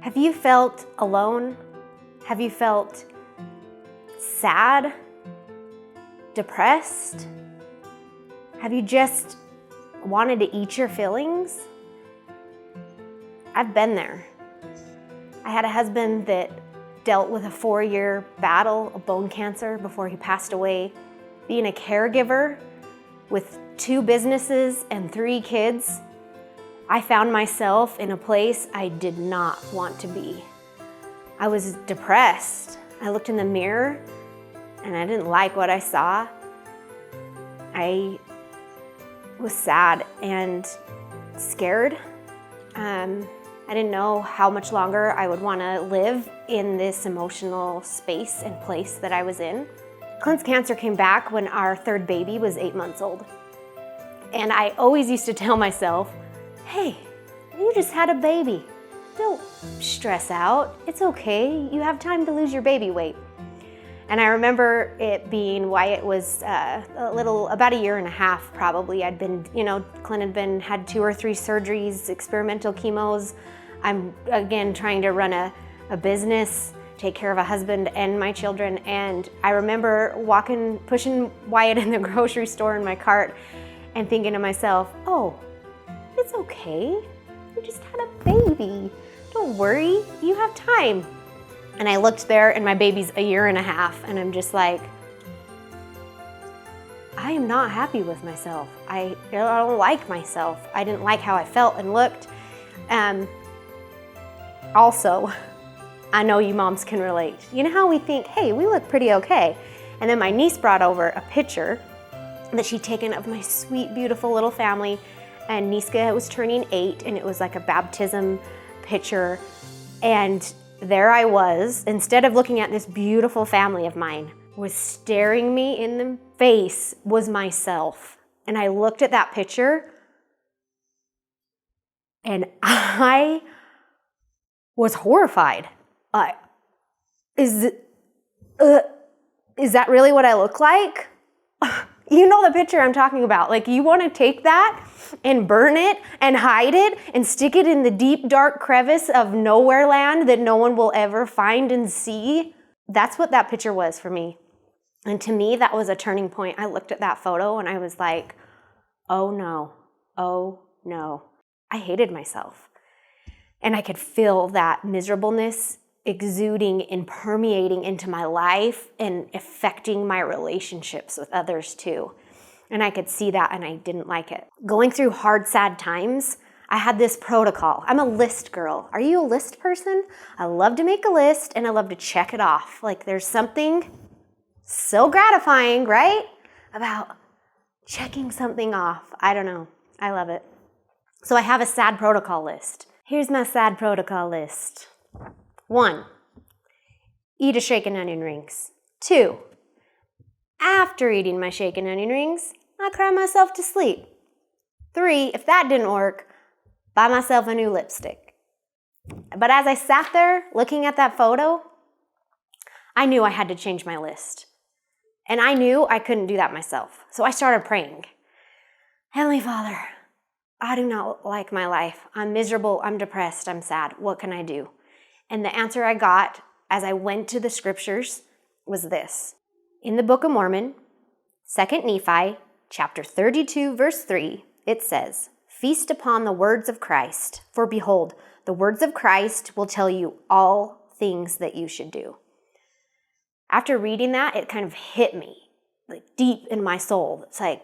Have you felt alone? Have you felt sad? Depressed? Have you just wanted to eat your feelings? I've been there. I had a husband that dealt with a 4-year battle of bone cancer before he passed away. Being a caregiver with 2 businesses and 3 kids, I found myself in a place I did not want to be. I was depressed. I looked in the mirror and I didn't like what I saw. I was sad and scared. I didn't know how much longer I would want to live in this emotional space and place that I was in. Clint's cancer came back when our 3rd baby was 8 months old. And I always used to tell myself, hey, you just had a baby. Don't stress out. It's okay. You have time to lose your baby weight. And I remember it being Wyatt was about a year and a half probably. I'd been, Clint had 2 or 3 surgeries, experimental chemos. I'm again trying to run a business, take care of a husband and my children. And I remember pushing Wyatt in the grocery store in my cart and thinking to myself, oh, it's okay. You just had a baby. Don't worry, you have time. And I looked there and my baby's a year and a half and I'm just like, I am not happy with myself. I don't like myself. I didn't like how I felt and looked. Also, I know you moms can relate. You know how we think, hey, we look pretty okay. And then my niece brought over a picture that she'd taken of my sweet, beautiful little family. And Niska was turning 8 and it was like a baptism picture. And there I was, instead of looking at this beautiful family of mine, was staring me in the face was myself. And I looked at that picture and I was horrified. Is that really what I look like? You know the picture I'm talking about. Like, you want to take that and burn it and hide it and stick it in the deep, dark crevice of nowhere land that no one will ever find and see? That's what that picture was for me. And to me, that was a turning point. I looked at that photo and I was like, oh no, oh no. I hated myself. And I could feel that miserableness exuding and permeating into my life and affecting my relationships with others too. And I could see that and I didn't like it. Going through hard, sad times, I had this protocol. I'm a list girl. Are you a list person? I love to make a list and I love to check it off. Like, there's something so gratifying, right? About checking something off. I don't know. I love it. So I have a sad protocol list. Here's my sad protocol list. 1, eat a shake and onion rings. 2, after eating my shake and onion rings, I cry myself to sleep. 3, if that didn't work, buy myself a new lipstick. But as I sat there looking at that photo, I knew I had to change my list. And I knew I couldn't do that myself. So I started praying. Heavenly Father, I do not like my life. I'm miserable, I'm depressed, I'm sad. What can I do? And the answer I got as I went to the scriptures was this. In the Book of Mormon, 2 Nephi, chapter 32, verse 3, it says, feast upon the words of Christ, for behold, the words of Christ will tell you all things that you should do. After reading that, it kind of hit me, like deep in my soul. It's like,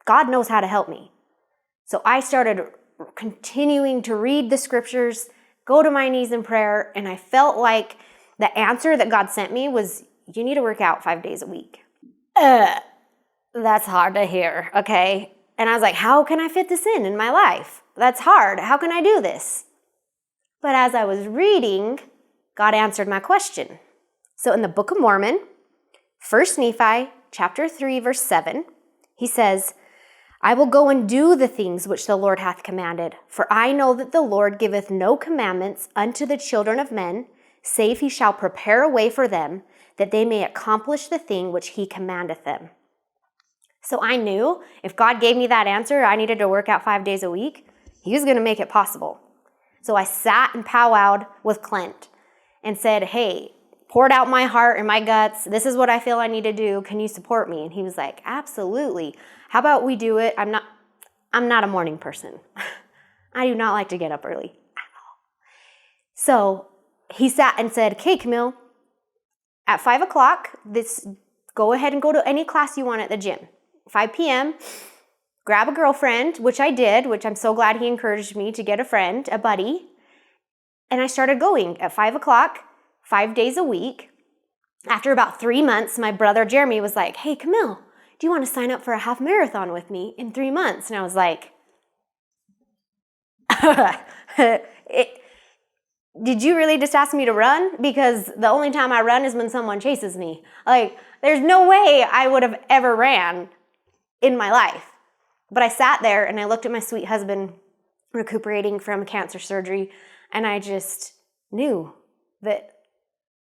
God knows how to help me. So I started continuing to read the scriptures, go to my knees in prayer, and I felt like the answer that God sent me was, you need to work out 5 days a week. That's hard to hear, okay? And I was like, how can I fit this in my life? That's hard. How can I do this? But as I was reading, God answered my question. So in the Book of Mormon, 1 Nephi, chapter 3, verse 7, he says, I will go and do the things which the Lord hath commanded, for I know that the Lord giveth no commandments unto the children of men, save he shall prepare a way for them, that they may accomplish the thing which he commandeth them. So I knew if God gave me that answer, I needed to work out 5 days a week, he was going to make it possible. So I sat and powwowed with Clint and said, hey, poured out my heart and my guts. This is what I feel I need to do. Can you support me? And he was like, absolutely. How about we do it? I'm not a morning person. I do not like to get up early at all. So he sat and said, okay, Kamille, at 5 o'clock, go ahead and go to any class you want at the gym. 5 p.m., grab a girlfriend, which I did, which I'm so glad he encouraged me to get a friend, a buddy. And I started going at 5 o'clock, 5 days a week. After about 3 months, my brother Jeremy was like, hey, Kamille, do you want to sign up for a half marathon with me in 3 months? And I was like, did you really just ask me to run? Because the only time I run is when someone chases me. Like, there's no way I would have ever ran in my life. But I sat there and I looked at my sweet husband recuperating from cancer surgery, and I just knew that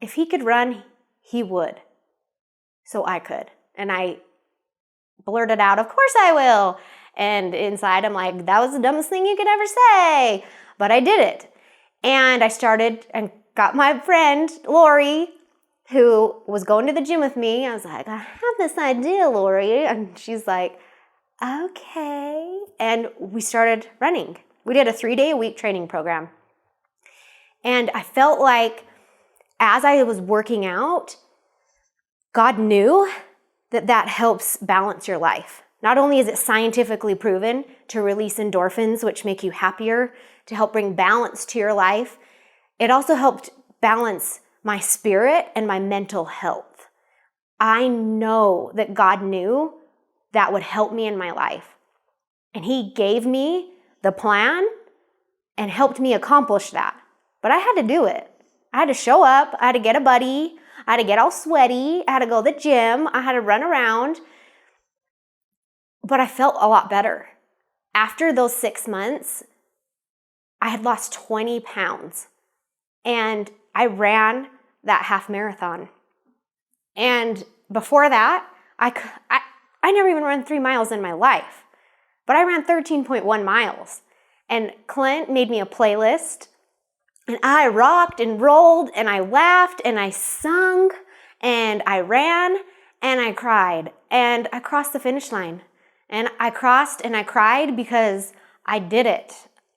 if he could run, he would. So I could. And I blurted out, of course I will. And inside I'm like, that was the dumbest thing you could ever say. But I did it. And I started and got my friend, Lori, who was going to the gym with me. I was like, I have this idea, Lori. And she's like, okay. And we started running. We did a 3-day-a-week training program. And I felt like as I was working out, God knew that helps balance your life. Not only is it scientifically proven to release endorphins, which make you happier, to help bring balance to your life, it also helped balance my spirit and my mental health. I know that God knew that would help me in my life. And he gave me the plan and helped me accomplish that. But I had to do it. I had to show up. I had to get a buddy. I had to get all sweaty. I had to go to the gym. I had to run around. But I felt a lot better. After those 6 months, I had lost 20 pounds. And I ran that half marathon. And before that, I never even ran 3 miles in my life. But I ran 13.1 miles. And Clint made me a playlist. And I rocked and rolled and I laughed and I sung and I ran and I cried. And I crossed the finish line. And I crossed and I cried because I did it.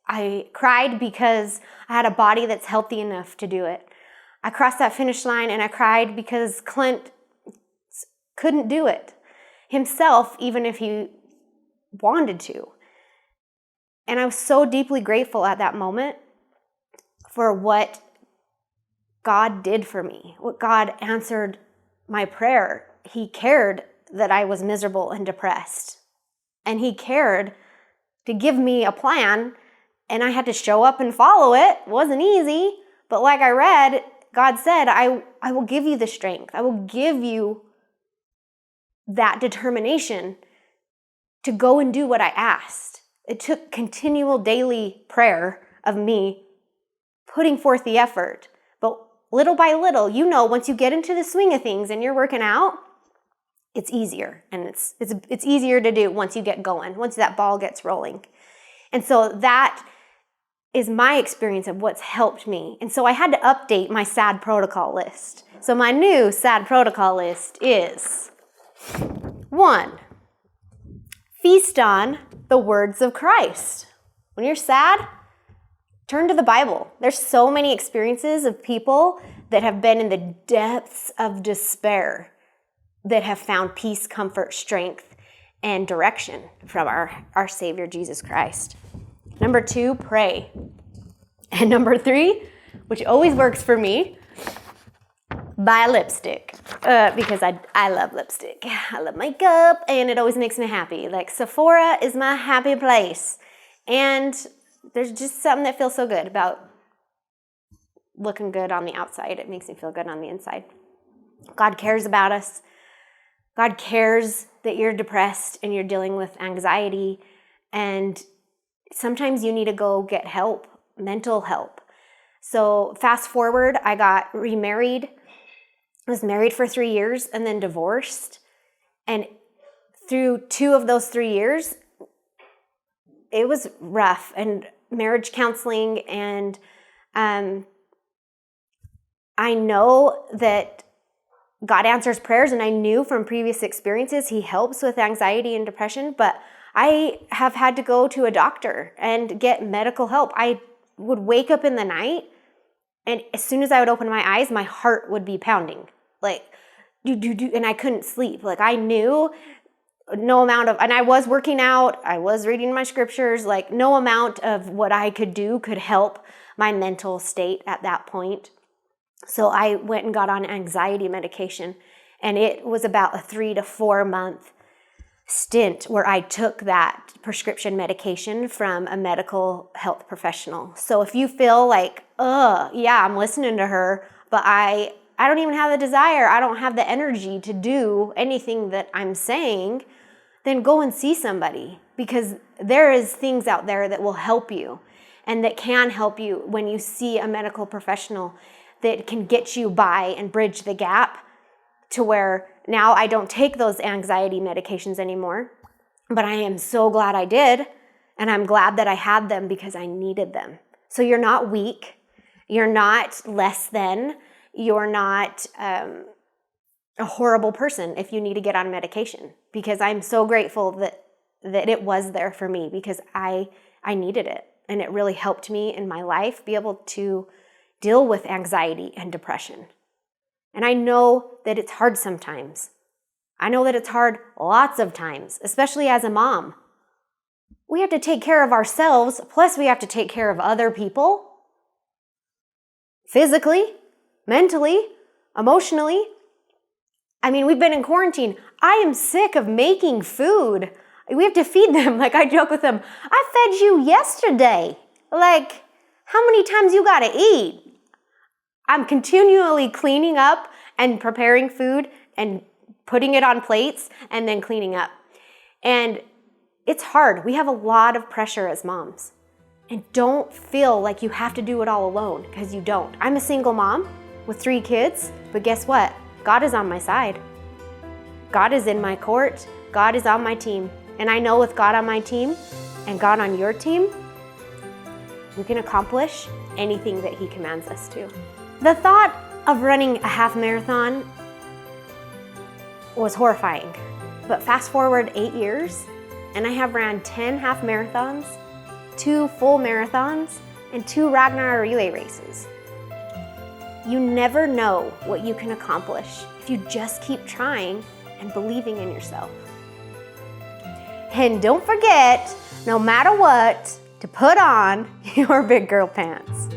I cried because I had a body that's healthy enough to do it. I crossed that finish line and I cried because Clint couldn't do it himself, even if he wanted to. And I was so deeply grateful at that moment for what God did for me, what God answered my prayer. He cared that I was miserable and depressed. And he cared to give me a plan, and I had to show up and follow it. It wasn't easy, but like I read, God said, I will give you the strength. I will give you that determination to go and do what I asked. It took continual daily prayer of me putting forth the effort. But little by little, once you get into the swing of things and you're working out, it's easier. And it's easier to do once you get going, once that ball gets rolling. And so that is my experience of what's helped me. And so I had to update my SAD protocol list. So my new SAD protocol list is 1, feast on the words of Christ. When you're sad, turn to the Bible. There's so many experiences of people that have been in the depths of despair that have found peace, comfort, strength, and direction from our Savior, Jesus Christ. Number 2, pray. And number 3, which always works for me, buy lipstick. Because I love lipstick. I love makeup, and it always makes me happy. Like, Sephora is my happy place. And there's just something that feels so good about looking good on the outside. It makes me feel good on the inside. God cares about us. God cares that you're depressed and you're dealing with anxiety. And sometimes you need to go get help, mental help. So fast forward, I got remarried. I was married for 3 years and then divorced. And through 2 of those 3 years, it was rough. And marriage counseling, and I know that God answers prayers, and I knew from previous experiences He helps with anxiety and depression, but I have had to go to a doctor and get medical help. I would wake up in the night, and as soon as I would open my eyes, my heart would be pounding, like do, and I couldn't sleep. Like I knew no amount of, and I was working out, I was reading my scriptures, like no amount of what I could do could help my mental state at that point. So I went and got on anxiety medication, and it was about a 3 to 4 month stint where I took that prescription medication from a medical health professional. So if you feel like, yeah, I'm listening to her, but I don't even have the desire, I don't have the energy to do anything that I'm saying, then go and see somebody, because there is things out there that will help you and that can help you when you see a medical professional that can get you by and bridge the gap to where now I don't take those anxiety medications anymore, but I am so glad I did, and I'm glad that I had them because I needed them. So you're not weak, you're not less than, you're not a horrible person if you need to get on medication, because I'm so grateful that it was there for me, because I needed it, and it really helped me in my life be able to deal with anxiety and depression. And I know that it's hard sometimes. I know that it's hard lots of times, especially as a mom. We have to take care of ourselves, plus we have to take care of other people. Physically, mentally, emotionally. I mean, we've been in quarantine. I am sick of making food. We have to feed them. Like I joke with them, I fed you yesterday. Like, how many times you gotta eat? I'm continually cleaning up and preparing food and putting it on plates and then cleaning up. And it's hard. We have a lot of pressure as moms. And don't feel like you have to do it all alone, because you don't. I'm a single mom with 3 kids, but guess what? God is on my side. God is in my court. God is on my team. And I know with God on my team and God on your team, we can accomplish anything that He commands us to. The thought of running a half marathon was horrifying, but fast forward 8 years, and I have ran 10 half marathons, 2 full marathons, and 2 Ragnar Relay Races. You never know what you can accomplish if you just keep trying and believing in yourself. And don't forget, no matter what, to put on your big girl pants.